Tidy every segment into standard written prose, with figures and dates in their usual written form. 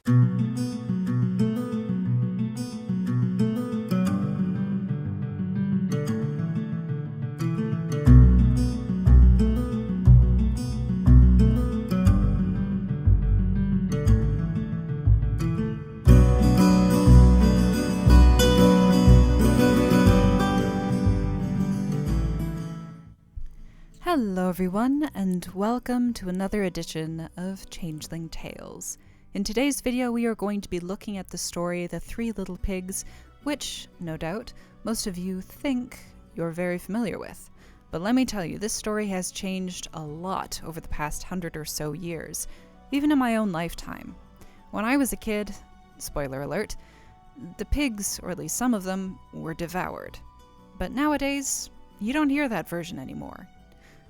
Hello everyone, and welcome to another edition of Changeling Tales. In today's video we are going to be looking at the story The Three Little Pigs, which, no doubt, most of you think you're very familiar with. But let me tell you, this story has changed a lot over the past 100 or so years, even in my own lifetime. When I was a kid, spoiler alert, the pigs, or at least some of them, were devoured. But nowadays, you don't hear that version anymore.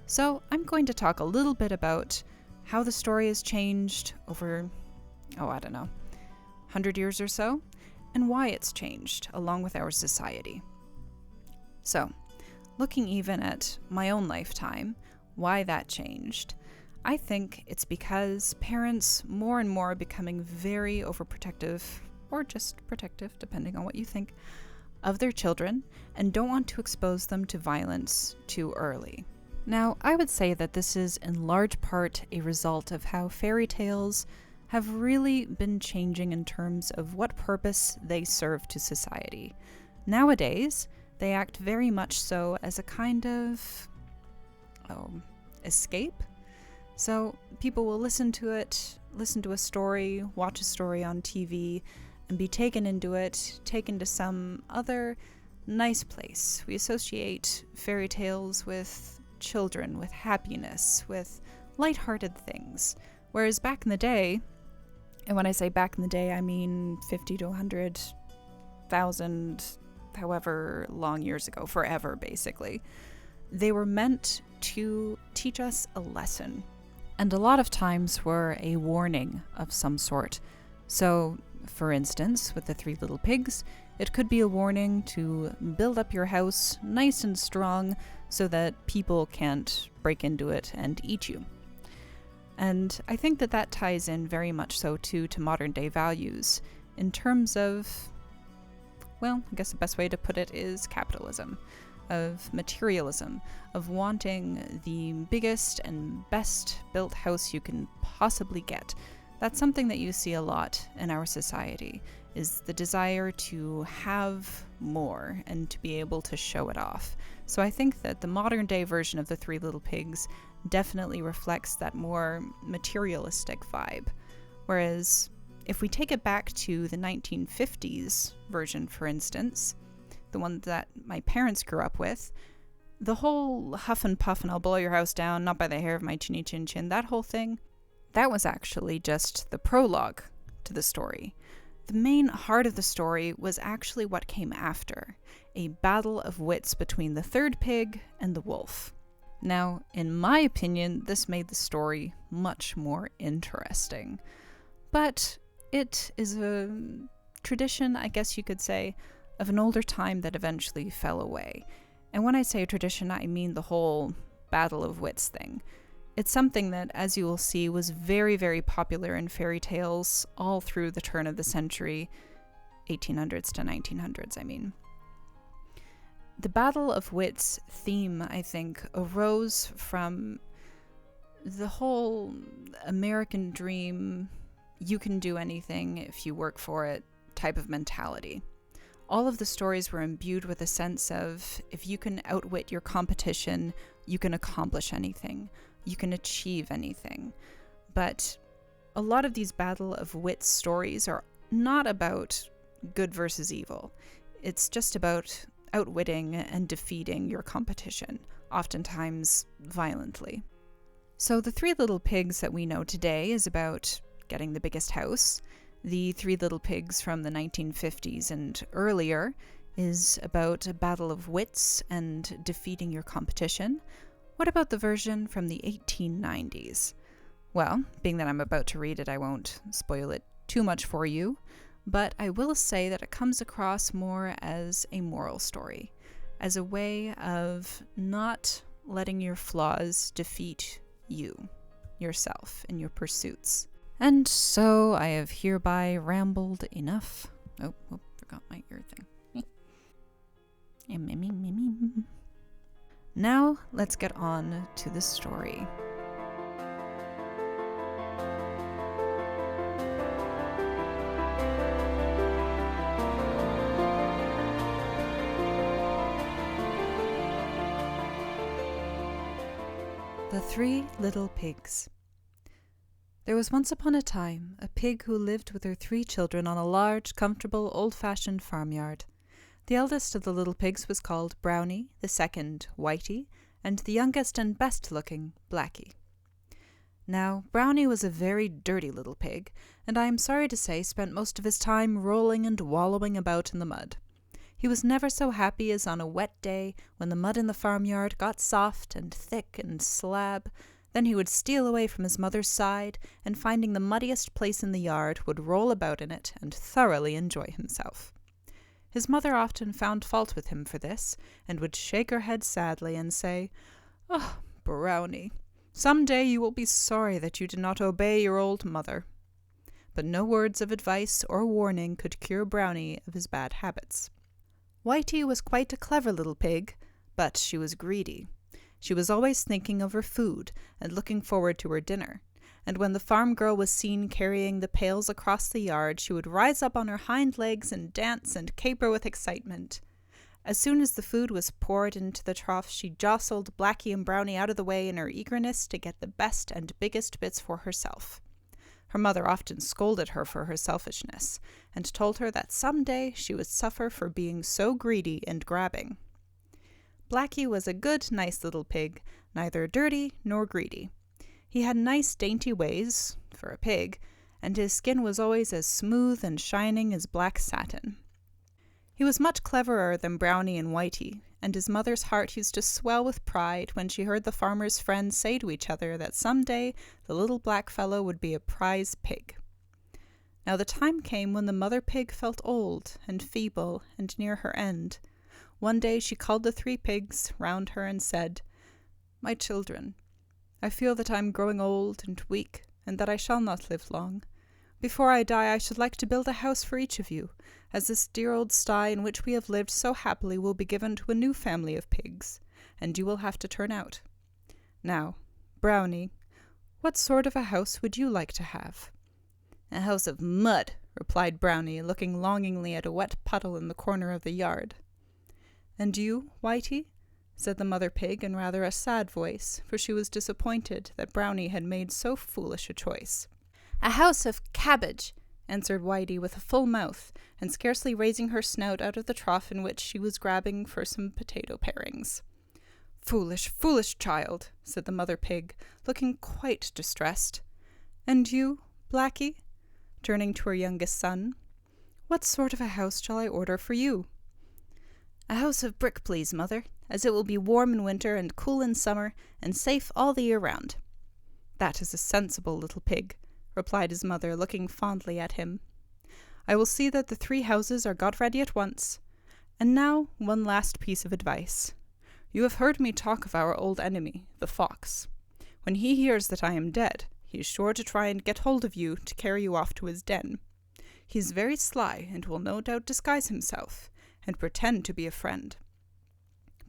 So I'm going to talk a little bit about how the story has changed over, 100 years or so, and why it's changed along with our society. So, looking even at my own lifetime, why that changed, I think it's because parents more and more are becoming very overprotective, or just protective, depending on what you think, of their children, and don't want to expose them to violence too early. Now, I would say that this is in large part a result of how fairy tales have really been changing in terms of what purpose they serve to society. Nowadays, they act very much so as a kind of escape. So people will listen to a story, watch a story on TV, and be taken into it, taken to some other nice place. We associate fairy tales with children, with happiness, with lighthearted things. Whereas back in the day, and when I say back in the day, I mean 50 to 100,000, however long years ago, forever basically, they were meant to teach us a lesson. And a lot of times were a warning of some sort. So, for instance, with the Three Little Pigs, it could be a warning to build up your house nice and strong so that people can't break into it and eat you. And I think that that ties in very much so too to modern day values in terms of, well, I guess the best way to put it is capitalism, of materialism, of wanting the biggest and best built house you can possibly get. That's something that you see a lot in our society, is the desire to have more and to be able to show it off. So I think that the modern day version of the Three Little Pigs definitely reflects that more materialistic vibe. Whereas if we take it back to the 1950s version, for instance, the one that my parents grew up with, the whole huff and puff and I'll blow your house down, not by the hair of my chinny chin chin, that whole thing, that was actually just the prologue to the story. The main heart of the story was actually what came after, a battle of wits between the third pig and the wolf. Now, in my opinion, this made the story much more interesting. But it is a tradition, I guess you could say, of an older time that eventually fell away. And when I say a tradition, I mean the whole battle of wits thing. It's something that, as you will see, was very, very popular in fairy tales all through the turn of the century, 1800s to 1900s, I mean. The Battle of Wits theme, I think, arose from the whole American dream, you can do anything if you work for it type of mentality. All of the stories were imbued with a sense of, if you can outwit your competition, you can accomplish anything. You can achieve anything. But a lot of these Battle of Wits stories are not about good versus evil. It's just about outwitting and defeating your competition, oftentimes violently. So the Three Little Pigs that we know today is about getting the biggest house. The Three Little Pigs from the 1950s and earlier is about a battle of wits and defeating your competition. What about the version from the 1890s? Well, being that I'm about to read it, I won't spoil it too much for you, but I will say that it comes across more as a moral story, as a way of not letting your flaws defeat you, yourself, in your pursuits. And so I have hereby rambled enough. Oh, forgot my ear thing. Now, let's get on to the story. The Three Little Pigs. There was once upon a time a pig who lived with her 3 children on a large, comfortable, old-fashioned farmyard. The eldest of the little pigs was called Brownie, the second Whitey, and the youngest and best-looking Blackie. Now, Brownie was a very dirty little pig, and I am sorry to say spent most of his time rolling and wallowing about in the mud. He was never so happy as on a wet day when the mud in the farmyard got soft and thick and slab. Then he would steal away from his mother's side, and finding the muddiest place in the yard, would roll about in it and thoroughly enjoy himself. His mother often found fault with him for this, and would shake her head sadly and say, "Oh, Brownie, some day you will be sorry that you did not obey your old mother." But no words of advice or warning could cure Brownie of his bad habits. Whitey was quite a clever little pig, but she was greedy. She was always thinking of her food and looking forward to her dinner, and when the farm girl was seen carrying the pails across the yard, she would rise up on her hind legs and dance and caper with excitement. As soon as the food was poured into the trough, she jostled Blackie and Brownie out of the way in her eagerness to get the best and biggest bits for herself. Her mother often scolded her for her selfishness, and told her that some day she would suffer for being so greedy and grabbing. Blackie was a good, nice little pig, neither dirty nor greedy. He had nice, dainty ways, for a pig, and his skin was always as smooth and shining as black satin. He was much cleverer than Brownie and Whitey, and his mother's heart used to swell with pride when she heard the farmers' friends say to each other that some day the little black fellow would be a prize pig. Now the time came when the mother pig felt old and feeble and near her end. One day she called the 3 pigs round her and said, "My children, I feel that I am growing old and weak, and that I shall not live long. Before I die I should like to build a house for each of you, as this dear old sty in which we have lived so happily will be given to a new family of pigs, and you will have to turn out. Now, Brownie, what sort of a house would you like to have?" "A house of mud," replied Brownie, looking longingly at a wet puddle in the corner of the yard. "And you, Whitey?" said the mother pig in rather a sad voice, for she was disappointed that Brownie had made so foolish a choice. "A house of cabbage," answered Whitey with a full mouth, and scarcely raising her snout out of the trough in which she was grabbing for some potato parings. "Foolish, foolish child," said the mother pig, looking quite distressed. "And you, Blackie?" turning to her youngest son. "What sort of a house shall I order for you?" "A house of brick, please, mother, as it will be warm in winter and cool in summer, and safe all the year round." "That is a sensible little pig," replied his mother, looking fondly at him. "I will see that the 3 houses are got ready at once. And now one last piece of advice. You have heard me talk of our old enemy, the fox. When he hears that I am dead, he is sure to try and get hold of you to carry you off to his den. He is very sly and will no doubt disguise himself and pretend to be a friend.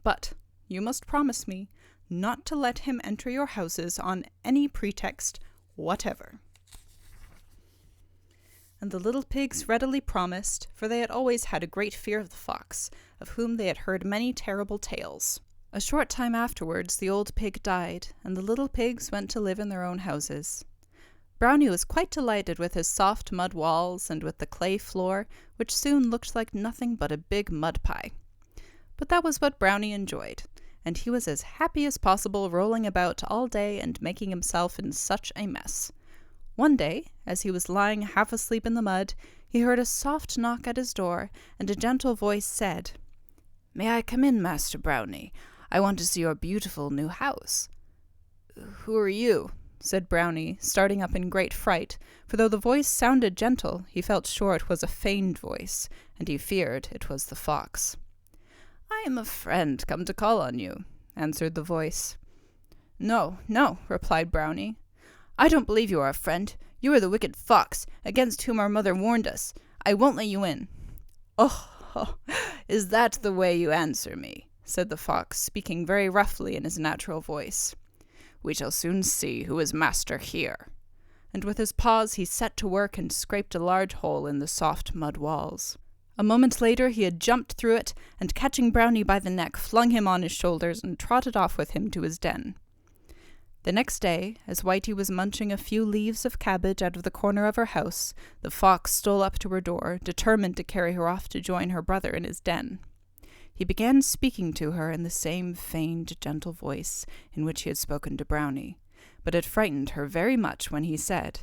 But you must promise me not to let him enter your houses on any pretext whatever." And the little pigs readily promised, for they had always had a great fear of the fox, of whom they had heard many terrible tales. A short time afterwards the old pig died, and the little pigs went to live in their own houses. Brownie was quite delighted with his soft mud walls and with the clay floor, which soon looked like nothing but a big mud pie. But that was what Brownie enjoyed, and he was as happy as possible rolling about all day and making himself in such a mess. One day, as he was lying half asleep in the mud, he heard a soft knock at his door, and a gentle voice said, "May I come in, Master Brownie? I want to see your beautiful new house." "Who are you?" said Brownie, starting up in great fright, for though the voice sounded gentle, he felt sure it was a feigned voice, and he feared it was the fox. "I am a friend come to call on you," answered the voice. No, replied Brownie. "I don't believe you are a friend. You are the wicked fox, against whom our mother warned us. I won't let you in." "Oh, is that the way you answer me?" said the fox, speaking very roughly in his natural voice. "We shall soon see who is master here." And with his paws he set to work and scraped a large hole in the soft mud walls. A moment later he had jumped through it, and catching Brownie by the neck, flung him on his shoulders and trotted off with him to his den. The next day, as Whitey was munching a few leaves of cabbage out of the corner of her house, the fox stole up to her door, determined to carry her off to join her brother in his den. He began speaking to her in the same feigned, gentle voice in which he had spoken to Brownie, but it frightened her very much when he said,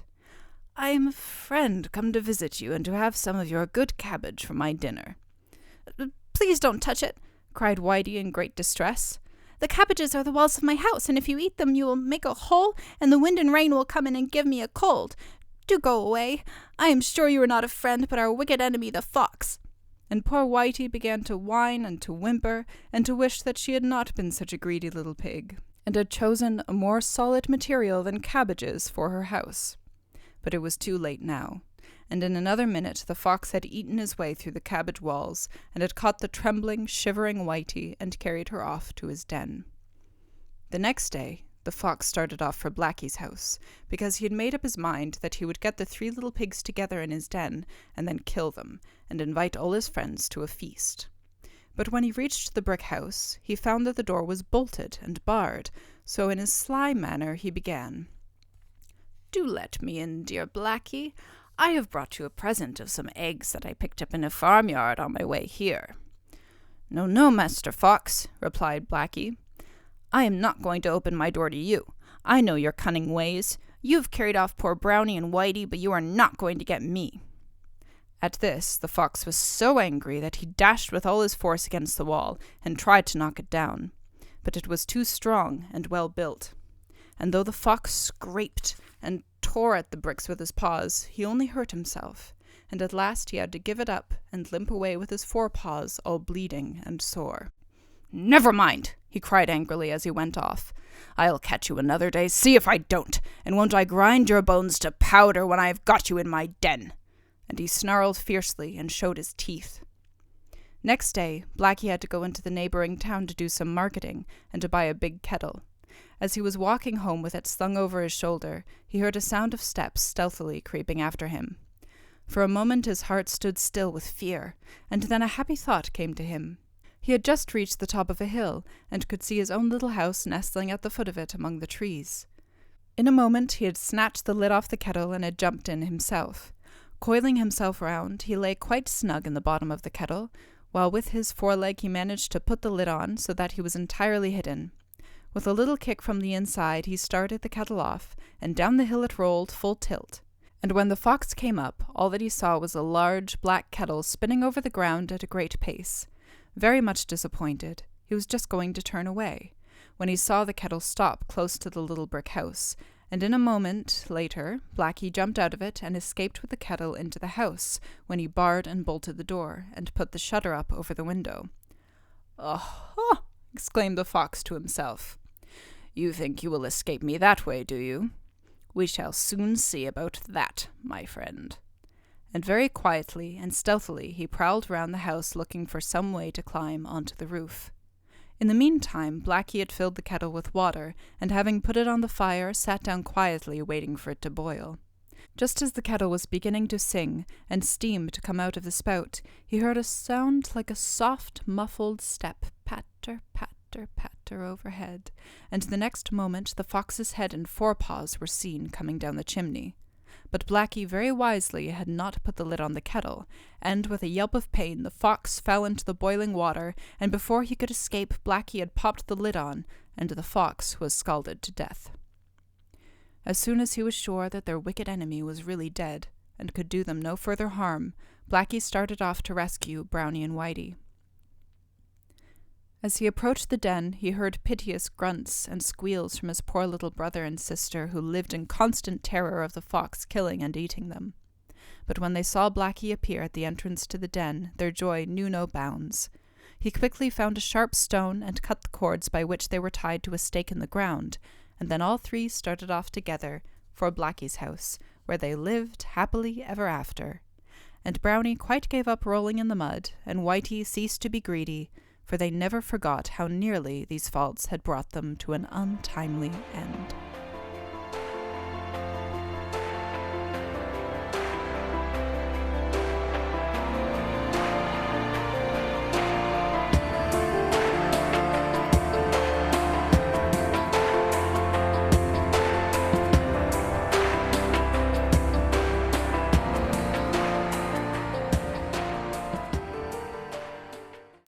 "I am a friend come to visit you and to have some of your good cabbage for my dinner." "Please don't touch it," cried Whitey in great distress. "The cabbages are the walls of my house, and if you eat them you will make a hole, and the wind and rain will come in and give me a cold. Do go away. I am sure you are not a friend, but our wicked enemy, the fox." And poor Whitey began to whine and to whimper, and to wish that she had not been such a greedy little pig, and had chosen a more solid material than cabbages for her house. But it was too late now, and in another minute the fox had eaten his way through the cabbage walls, and had caught the trembling, shivering Whitey, and carried her off to his den. The next day the fox started off for Blackie's house, because he had made up his mind that he would get the 3 little pigs together in his den, and then kill them, and invite all his friends to a feast. But when he reached the brick house, he found that the door was bolted and barred, so in his sly manner he began, "Do let me in, dear Blackie. I have brought you a present of some eggs that I picked up in a farmyard on my way here." "No, no, Master Fox," replied Blackie. "I am not going to open my door to you. I know your cunning ways. You have carried off poor Brownie and Whitey, but you are not going to get me." At this, the fox was so angry that he dashed with all his force against the wall and tried to knock it down. But it was too strong and well built. And though the fox scraped and tore at the bricks with his paws, he only hurt himself, and at last he had to give it up and limp away with his 4 paws all bleeding and sore. "Never mind," he cried angrily as he went off. "I'll catch you another day, see if I don't, and won't I grind your bones to powder when I have got you in my den." And he snarled fiercely and showed his teeth. Next day, Blackie had to go into the neighboring town to do some marketing and to buy a big kettle. As he was walking home with it slung over his shoulder, he heard a sound of steps stealthily creeping after him. For a moment his heart stood still with fear, and then a happy thought came to him. He had just reached the top of a hill, and could see his own little house nestling at the foot of it among the trees. In a moment he had snatched the lid off the kettle and had jumped in himself. Coiling himself round, he lay quite snug in the bottom of the kettle, while with his foreleg he managed to put the lid on so that he was entirely hidden. With a little kick from the inside, he started the kettle off, and down the hill it rolled full tilt. And when the fox came up, all that he saw was a large black kettle spinning over the ground at a great pace. Very much disappointed, he was just going to turn away, when he saw the kettle stop close to the little brick house, and in a moment later Blackie jumped out of it and escaped with the kettle into the house, when he barred and bolted the door, and put the shutter up over the window. "Oh!" exclaimed the fox to himself. "You think you will escape me that way, do you? We shall soon see about that, my friend." And very quietly and stealthily he prowled round the house looking for some way to climb onto the roof. In the meantime, Blackie had filled the kettle with water, and having put it on the fire, sat down quietly waiting for it to boil. Just as the kettle was beginning to sing, and steam to come out of the spout, he heard a sound like a soft, muffled step, patter, patter, patter overhead, and the next moment the fox's head and 4 paws were seen coming down the chimney. But Blackie very wisely had not put the lid on the kettle, and with a yelp of pain the fox fell into the boiling water, and before he could escape Blackie had popped the lid on, and the fox was scalded to death. As soon as he was sure that their wicked enemy was really dead, and could do them no further harm, Blackie started off to rescue Brownie and Whitey. As he approached the den, he heard piteous grunts and squeals from his poor little brother and sister, who lived in constant terror of the fox killing and eating them. But when they saw Blackie appear at the entrance to the den, their joy knew no bounds. He quickly found a sharp stone and cut the cords by which they were tied to a stake in the ground, and then all 3 started off together for Blackie's house, where they lived happily ever after. And Brownie quite gave up rolling in the mud, and Whitey ceased to be greedy, for they never forgot how nearly these faults had brought them to an untimely end.